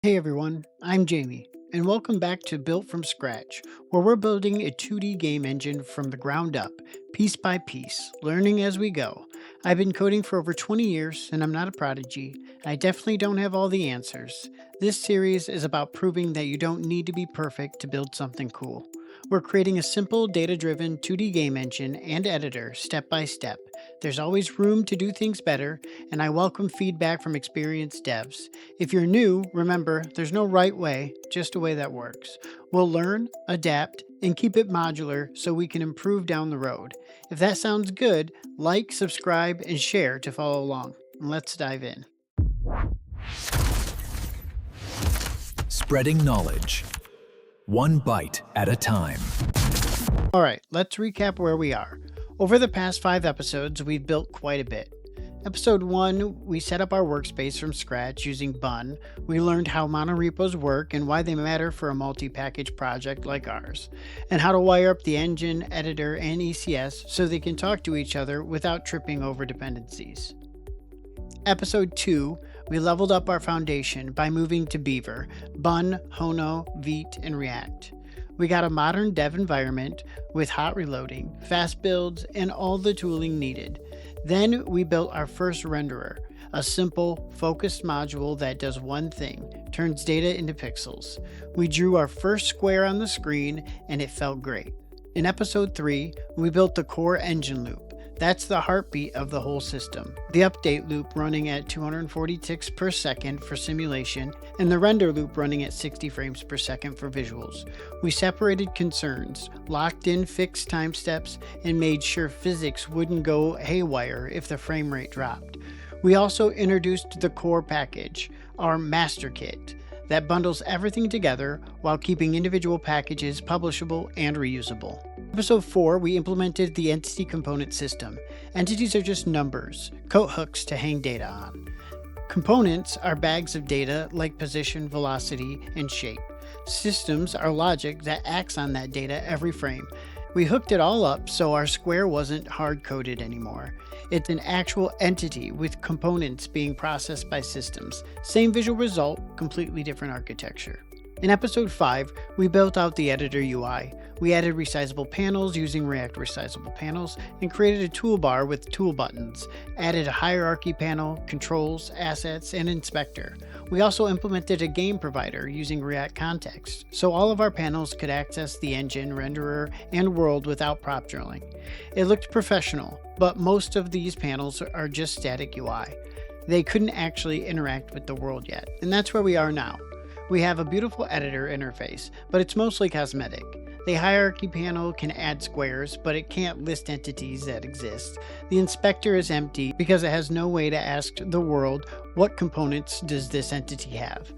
Hey everyone, I'm Jamie, and welcome back to Built from Scratch, where we're building a 2D game engine from the ground up, piece by piece, learning as we go. I've been coding for over 20 years, and I'm not a prodigy. I definitely don't have all the answers. This series is about proving that you don't need to be perfect to build something cool. We're creating a simple, data driven 2D game engine and editor step by step. There's always room to do things better, and I welcome feedback from experienced devs. If you're new, remember, there's no right way, just a way that works. We'll learn, adapt, and keep it modular so we can improve down the road. If that sounds good, like, subscribe, and share to follow along. Let's dive in. Spreading knowledge, one byte at a time. All right, let's recap where we are. Over the past 5 episodes, we've built quite a bit. Episode 1, we set up our workspace from scratch using Bun. We learned how monorepos work and why they matter for a multi-package project like ours, and how to wire up the engine, editor, and ECS so they can talk to each other without tripping over dependencies. Episode 2, we leveled up our foundation by moving to Beaver, Bun, Hono, Vite, and React. We got a modern dev environment with hot reloading, fast builds, and all the tooling needed. Then we built our first renderer, a simple, focused module that does one thing, turns data into pixels. We drew our first square on the screen, and it felt great. In episode 3, we built the core engine loop. That's the heartbeat of the whole system. The update loop running at 240 ticks per second for simulation, and the render loop running at 60 frames per second for visuals. We separated concerns, locked in fixed time steps, and made sure physics wouldn't go haywire if the frame rate dropped. We also introduced the core package, our master kit, that bundles everything together while keeping individual packages publishable and reusable. Episode 4, we implemented the entity component system. Entities are just numbers, coat hooks to hang data on. Components are bags of data like position, velocity, and shape. Systems are logic that acts on that data every frame. We hooked it all up so our square wasn't hard-coded anymore. It's an actual entity with components being processed by systems. Same visual result, completely different architecture. In episode 5, we built out the editor UI. We added resizable panels using React resizable panels and created a toolbar with tool buttons, added a hierarchy panel, controls, assets, and inspector. We also implemented a game provider using React context, so all of our panels could access the engine, renderer, and world without prop drilling. It looked professional, but most of these panels are just static UI. They couldn't actually interact with the world yet, and that's where we are now. We have a beautiful editor interface, but it's mostly cosmetic. The hierarchy panel can add squares, but it can't list entities that exist. The inspector is empty because it has no way to ask the world, what components does this entity have?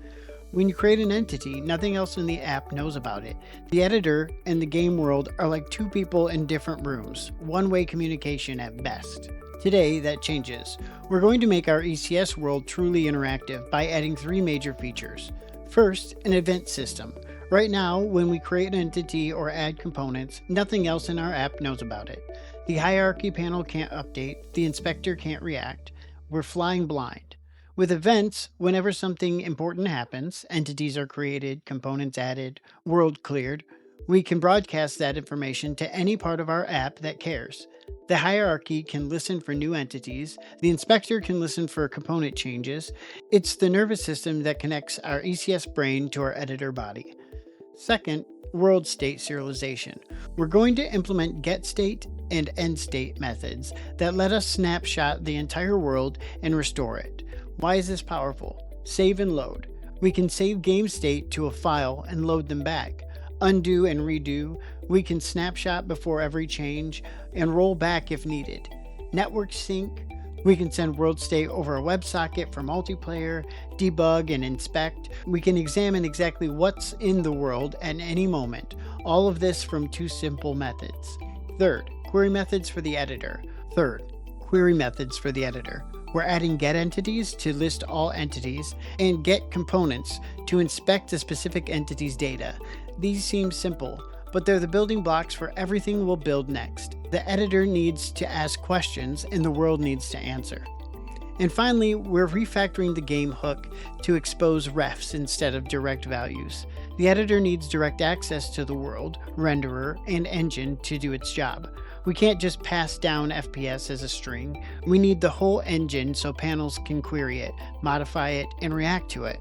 When you create an entity, nothing else in the app knows about it. The editor and the game world are like two people in different rooms, one-way communication at best. Today, that changes. We're going to make our ECS world truly interactive by adding 3 major features. First, an event system. Right now, when we create an entity or add components, nothing else in our app knows about it. The hierarchy panel can't update, the inspector can't react. We're flying blind. With events, whenever something important happens, entities are created, components added, world cleared, we can broadcast that information to any part of our app that cares. The hierarchy can listen for new entities. The inspector can listen for component changes. It's the nervous system that connects our ECS brain to our editor body. Second, world state serialization. We're going to implement getState and endState methods that let us snapshot the entire world and restore it. Why is this powerful? Save and load. We can save game state to a file and load them back. Undo and redo. We can snapshot before every change and roll back if needed. Network sync. We can send world state over a WebSocket for multiplayer, debug, and inspect. We can examine exactly what's in the world at any moment. All of this from 2 simple methods. Third, query methods for the editor. We're adding get entities to list all entities and get components to inspect the specific entity's data. These seem simple, but they're the building blocks for everything we'll build next. The editor needs to ask questions and the world needs to answer. And finally, we're refactoring the game hook to expose refs instead of direct values. The editor needs direct access to the world, renderer, and engine to do its job. We can't just pass down FPS as a string. We need the whole engine so panels can query it, modify it, and react to it.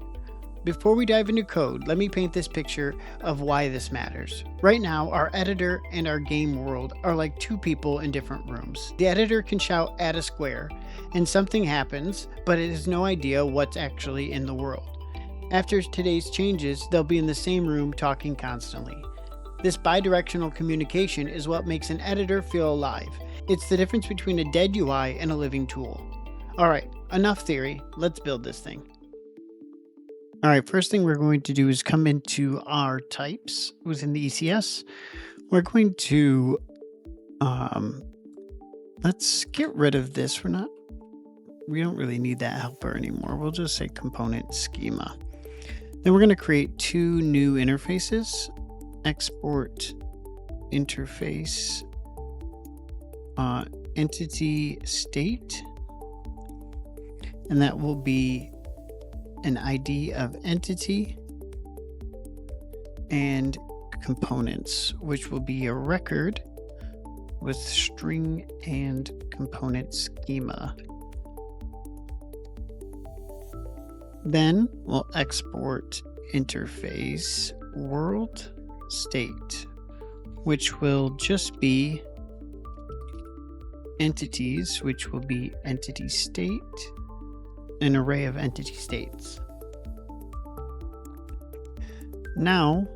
Before we dive into code, let me paint this picture of why this matters. Right now, our editor and our game world are like two people in different rooms. The editor can shout "add a square," and something happens, but it has no idea what's actually in the world. After today's changes, they'll be in the same room talking constantly. This bidirectional communication is what makes an editor feel alive. It's the difference between a dead UI and a living tool. Alright, enough theory, let's build this thing. Alright, first thing we're going to do is come into our types within the ECS. We're going to, let's get rid of this. We don't really need that helper anymore. We'll just say component schema. Then we're going to create two new interfaces. Export interface entity state, and that will be an ID of entity and components, which will be a record with string and component schema. Then we'll export interface world state, which will just be entities, which will be entity state, an array of entity states. Now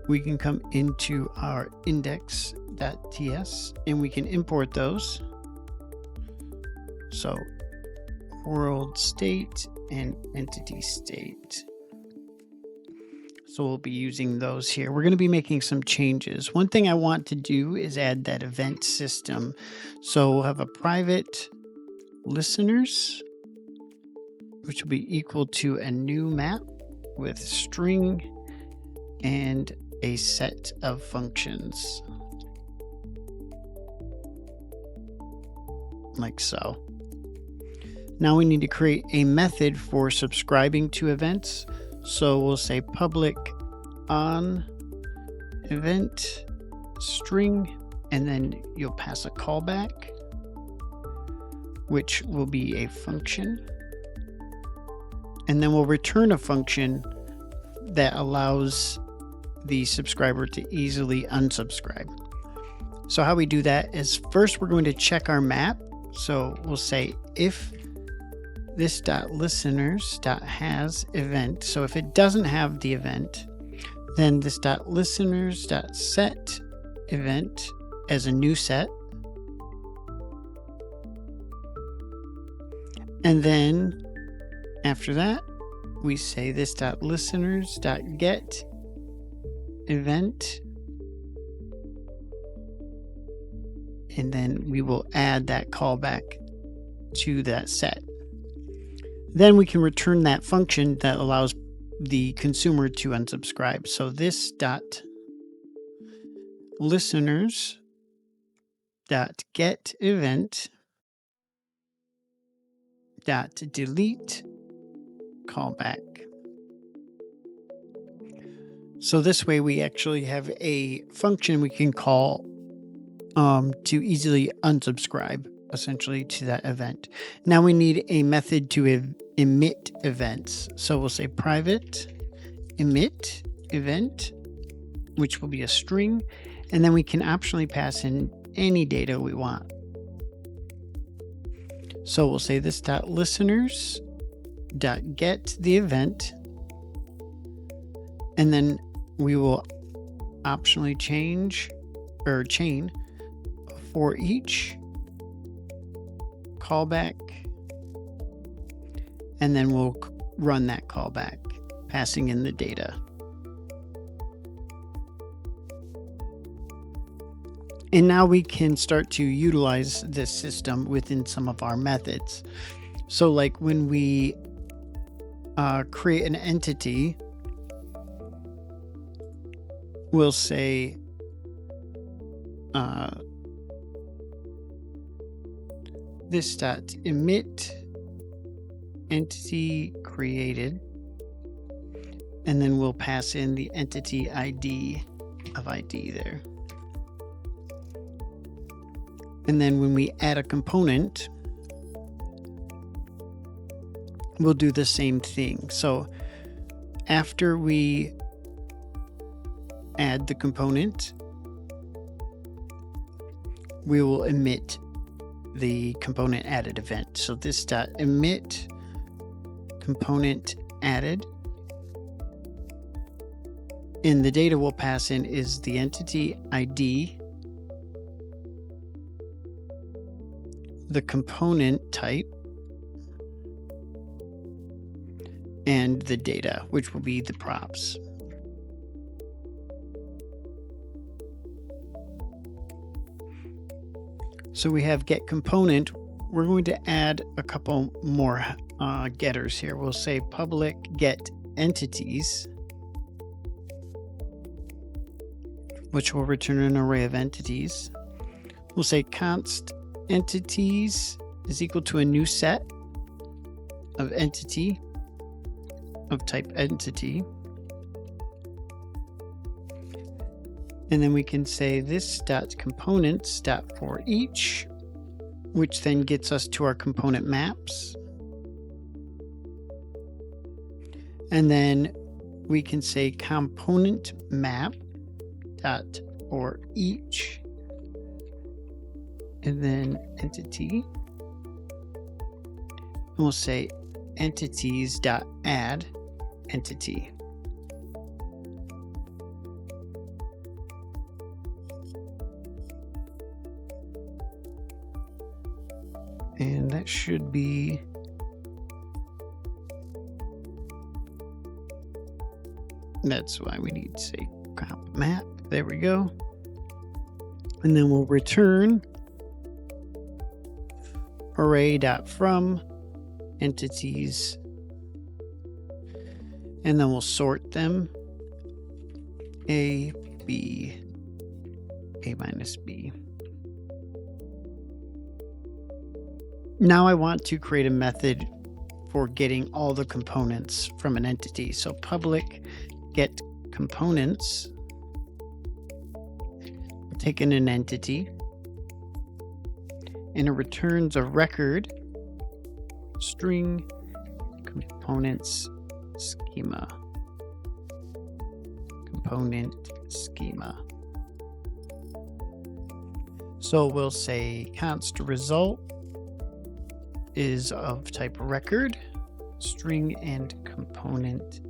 we can come into our index.ts and we can import those. So world state and entity state. So we'll be using those here. We're going to be making some changes. One thing I want to do is add that event system. So we'll have a private listeners, which will be equal to a new map with string and a set of functions. Like so. Now we need to create a method for subscribing to events. So we'll say public on event string, and then you'll pass a callback, which will be a function. And then we'll return a function that allows the subscriber to easily unsubscribe. So how we do that is first we're going to check our map. So we'll say if this.listeners.has event. So if it doesn't have the event, then this.listeners.set event as a new set. And then after that, we say this.listeners.get event. And then we will add that callback to that set. Then we can return that function that allows the consumer to unsubscribe. So this dot listeners dot get event dot delete callback. So this way we actually have a function we can call to easily unsubscribe essentially to that event. Now we need a method to emit events. So we'll say private emit event, which will be a string, and then we can optionally pass in any data we want. So we'll say this dot listeners dot get the event, and then we will optionally change or chain for each callback, and then we'll run that callback, passing in the data. And now we can start to utilize this system within some of our methods. So like when we create an entity, we'll say this dot emit entity created, and then we'll pass in the entity ID of ID there. And then when we add a component, we'll do the same thing. So after we add the component, we will emit the component added event. So this dot emit component added, and the data we'll pass in is the entity ID, the component type, and the data, which will be the props. So we have get component. We're going to add a couple more getters here. We'll say public get entities, which will return an array of entities. We'll say const entities is equal to a new set of entity of type entity. And then we can say this dot components dot for each, which then gets us to our component maps. And then we can say component map dot for each, and then entity. And we'll say entities dot add entity. And that should be that's why we need to say comp map. There we go. And then we'll return array.from entities, and then we'll sort them A, B, A minus B. Now I want to create a method for getting all the components from an entity. So public get components, we're taking an entity, and it returns a record string components schema. Component schema. So we'll say const result is of type record, string, and component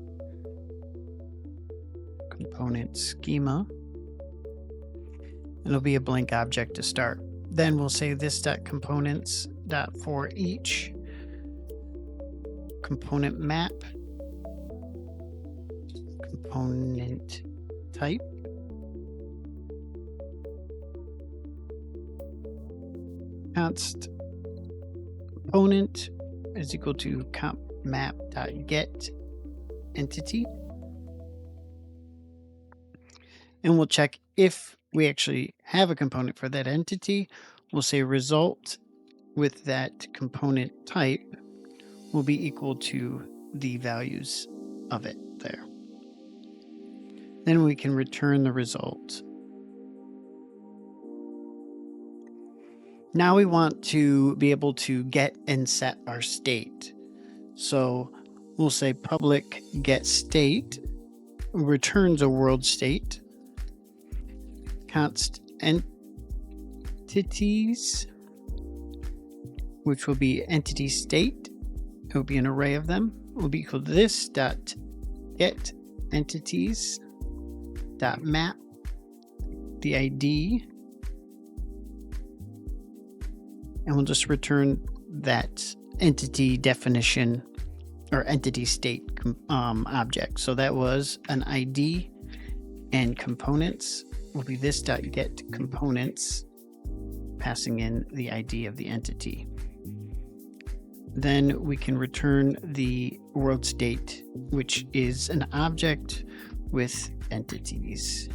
schema. It'll be a blank object to start. Then we'll say this dot components dot for each component map component type, const component is equal to comp map dot get entity, and we'll check if we actually have a component for that entity. We'll say result with that component type will be equal to the values of it there. Then we can return the result. Now we want to be able to get and set our state. So we'll say public get state returns a world state, const entities, which will be entity state. It will be an array of them. It will be equal to this dot get entities dot map the ID, and we'll just return that entity definition or entity state object. So that was an ID, and components will be this dot get components, passing in the ID of the entity. Then we can return the world state, which is an object with entities.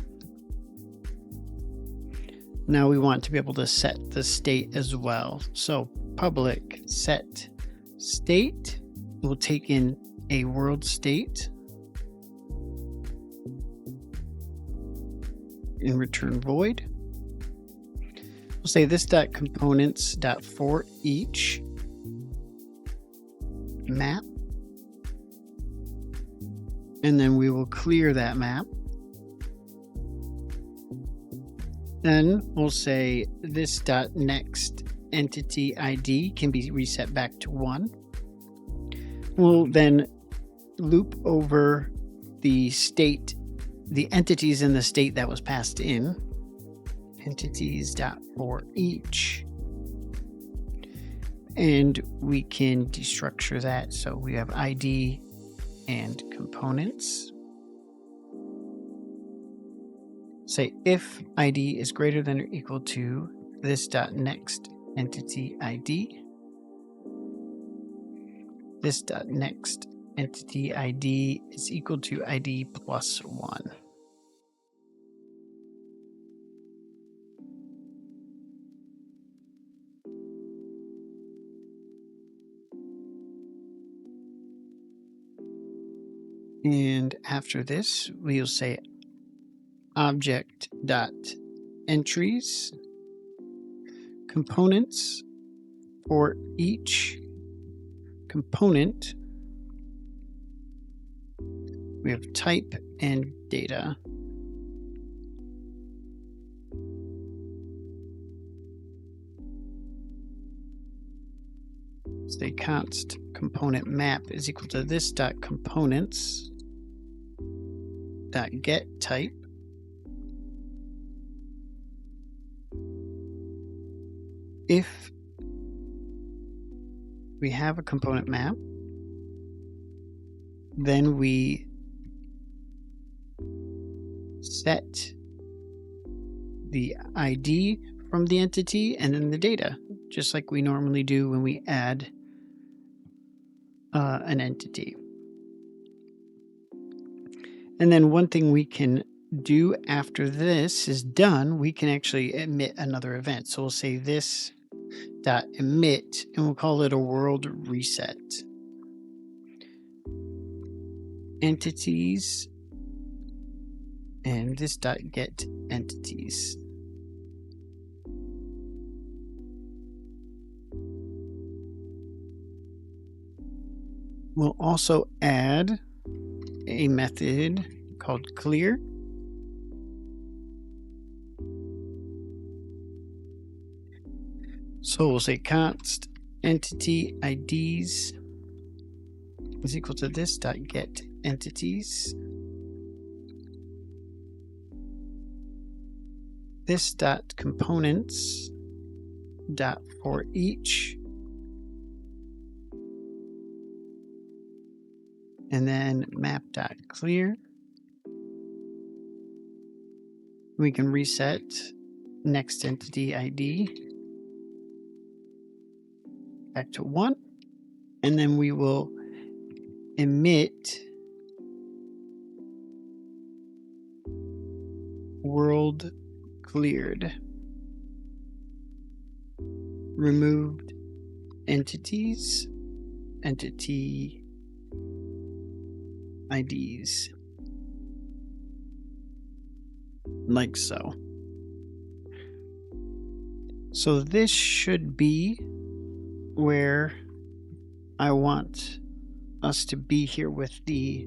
Now we want to be able to set the state as well. So public set state We'll take in a world state and return void. We'll say this dot components dot for each map, and then we will clear that map. Then we'll say this dot next entity ID can be reset back to 1. We'll then loop over the state, the entities in the state that was passed in, entities dot for each, and we can destructure that. So we have ID and components. Say if ID is greater than or equal to this dot next entity ID. This dot next entity ID is equal to ID plus 1. And after this, we'll say object dot entries components for each component. We have type and data. Say const component map is equal to this dot components dot get type. If we have a component map, then we set the ID from the entity and then the data, just like we normally do when we add an entity. And then one thing we can do after this is done, we can actually emit another event. So we'll say this dot emit, and we'll call it a world reset. Entities, and this dot get entities. We'll also add a method called clear. So we'll say const entity IDs is equal to this dot get entities. This dot components dot for each, and then map dot clear. We can reset next entity ID back to 1, and then we will emit world cleared, removed entities, entity IDs, like so. So this should be where I want us to be here with the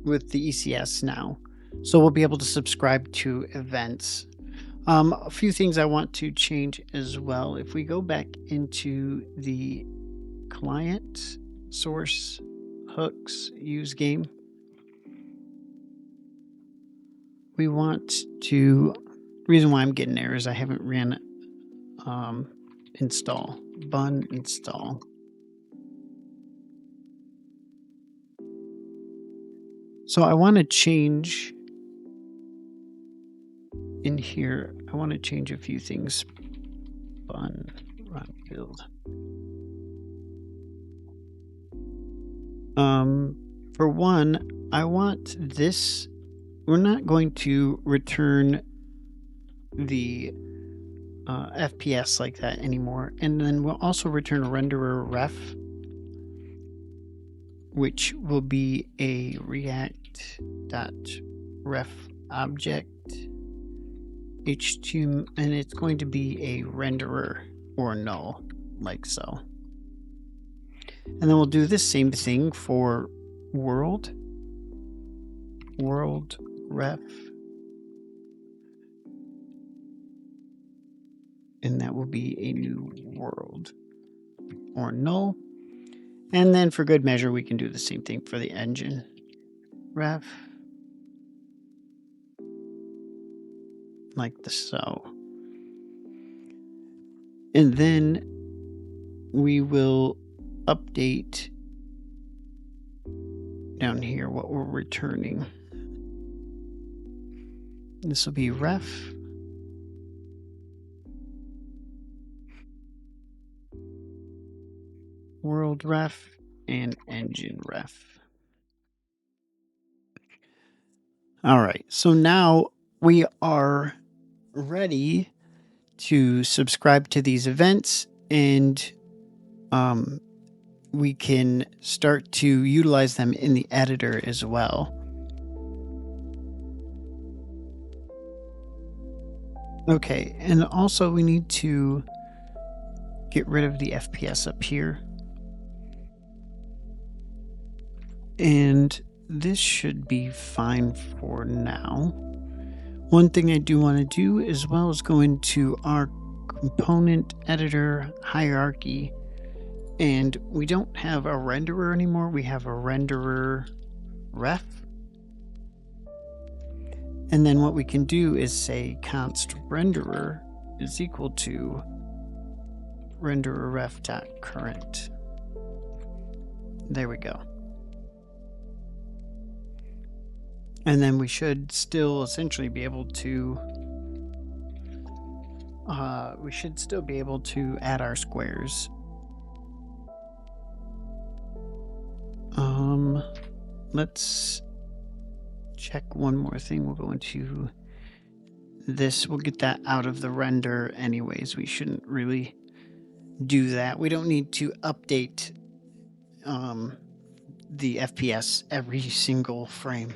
ECS now. So we'll be able to subscribe to events. A few things I want to change as well. If we go back into the client source hooks useGame, we want to, reason why I'm getting errors, I haven't ran install, bun install. So I want to change in here, I want to change a few things. Bun run build. For one, I want this, we're not going to return the FPS like that anymore. And then we'll also return a renderer ref, which will be a react.ref object HTML, and it's going to be a renderer or null, like so. And then we'll do the same thing for world ref, and that will be a new world or null. And then for good measure, we can do the same thing for the engine ref, like so. And then we will update down here what we're returning. This will be ref, world ref, and engine ref. All right, so now we are ready to subscribe to these events, and we can start to utilize them in the editor as well. Okay, and also we need to get rid of the FPS up here. And this should be fine for now. One thing I do want to do as well is go into our component editor hierarchy, and we don't have a renderer anymore. We have a renderer ref. And then what we can do is say const renderer is equal to renderer ref.current. There we go. And then we should still essentially be able to add our squares. Let's check one more thing. We'll go into this. We'll get that out of the render anyways. We shouldn't really do that. We don't need to update the FPS every single frame.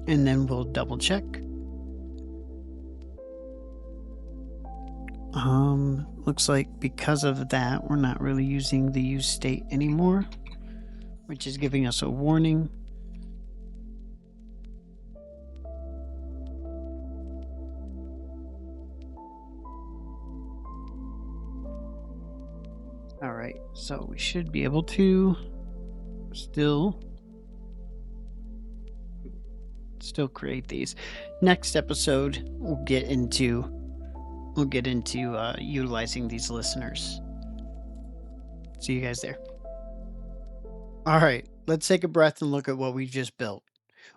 And then we'll double check. Looks like because of that, we're not really using the use state anymore, which is giving us a warning. All right, so we should be able to still create these. Next episode, we'll get into utilizing these listeners. See you guys there. All right, let's take a breath and look at what we just built.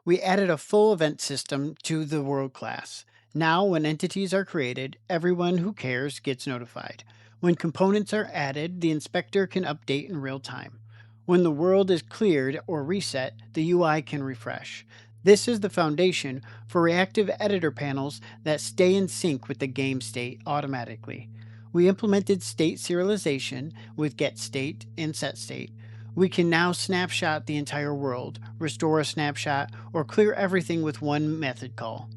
We added a full event system to the world class. Now, when entities are created, everyone who cares gets notified. When components are added, the inspector can update in real time. When the world is cleared or reset, the UI can refresh. This is the foundation for reactive editor panels that stay in sync with the game state automatically. We implemented state serialization with getState and setState. We can now snapshot the entire world, restore a snapshot, or clear everything with one method call.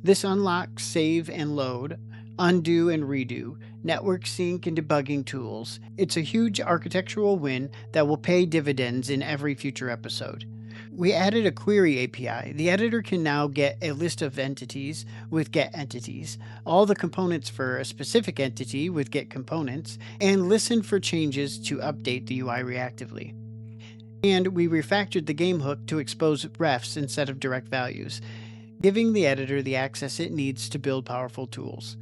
This unlocks save and load, undo and redo, network sync and debugging tools. It's a huge architectural win that will pay dividends in every future episode. We added a query API. The editor can now get a list of entities with getEntities, all the components for a specific entity with getComponents, and listen for changes to update the UI reactively. And we refactored the game hook to expose refs instead of direct values, giving the editor the access it needs to build powerful tools.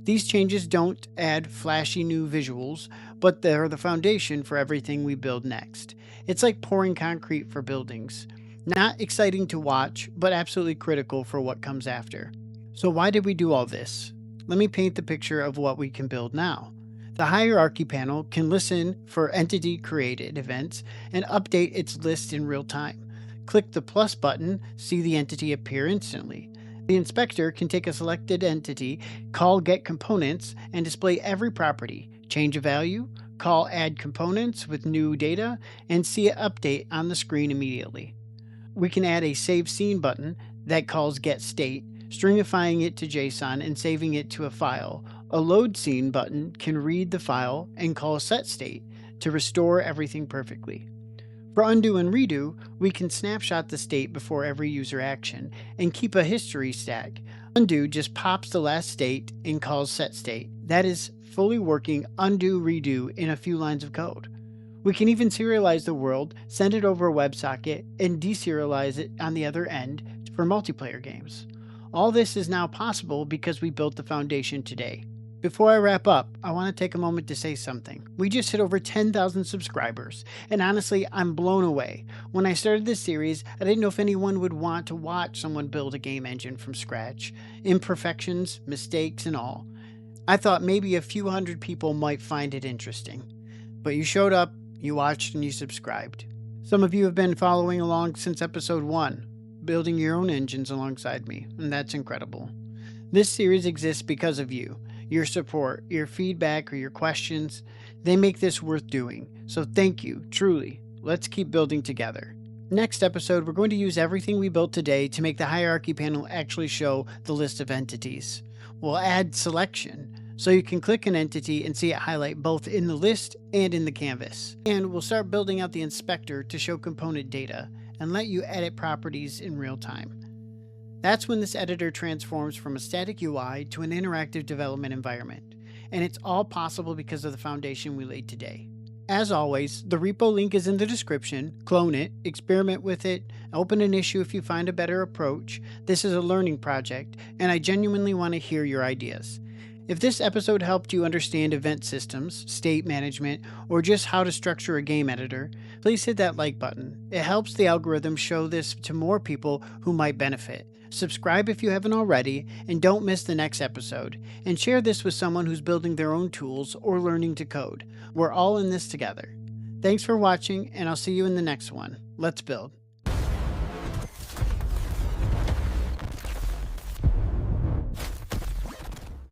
These changes don't add flashy new visuals, but they're the foundation for everything we build next. It's like pouring concrete for buildings. Not exciting to watch, but absolutely critical for what comes after. So why did we do all this? Let me paint the picture of what we can build now. The hierarchy panel can listen for entityCreated events and update its list in real time. Click the plus button, see the entity appear instantly. The inspector can take a selected entity, call get components, and display every property, change a value, call add components with new data, and see an update on the screen immediately. We can add a save scene button that calls get state, stringifying it to JSON and saving it to a file. A load scene button can read the file and call set state to restore everything perfectly. For undo and redo, we can snapshot the state before every user action and keep a history stack. Undo just pops the last state and calls set state. That is fully working undo redo in a few lines of code. We can even serialize the world, send it over a WebSocket, and deserialize it on the other end for multiplayer games. All this is now possible because we built the foundation today. Before I wrap up, I want to take a moment to say something. We just hit over 10,000 subscribers, and honestly, I'm blown away. When I started this series, I didn't know if anyone would want to watch someone build a game engine from scratch, imperfections, mistakes, and all. I thought maybe a few hundred people might find it interesting. But you showed up, you watched, and you subscribed. Some of you have been following along since episode 1, building your own engines alongside me, and that's incredible. This series exists because of you. Your support, your feedback, or your questions, they make this worth doing. So thank you, truly. Let's keep building together. Next episode, we're going to use everything we built today to make the hierarchy panel actually show the list of entities. We'll add selection, so you can click an entity and see it highlight both in the list and in the canvas. And we'll start building out the inspector to show component data and let you edit properties in real time. That's when this editor transforms from a static UI to an interactive development environment, and it's all possible because of the foundation we laid today. As always, the repo link is in the description. Clone it, experiment with it, open an issue if you find a better approach. This is a learning project, and I genuinely want to hear your ideas. If this episode helped you understand event systems, state management, or just how to structure a game editor, please hit that like button. It helps the algorithm show this to more people who might benefit. Subscribe if you haven't already, and don't miss the next episode. And share this with someone who's building their own tools or learning to code. We're all in this together. Thanks for watching, and I'll see you in the next one. Let's build.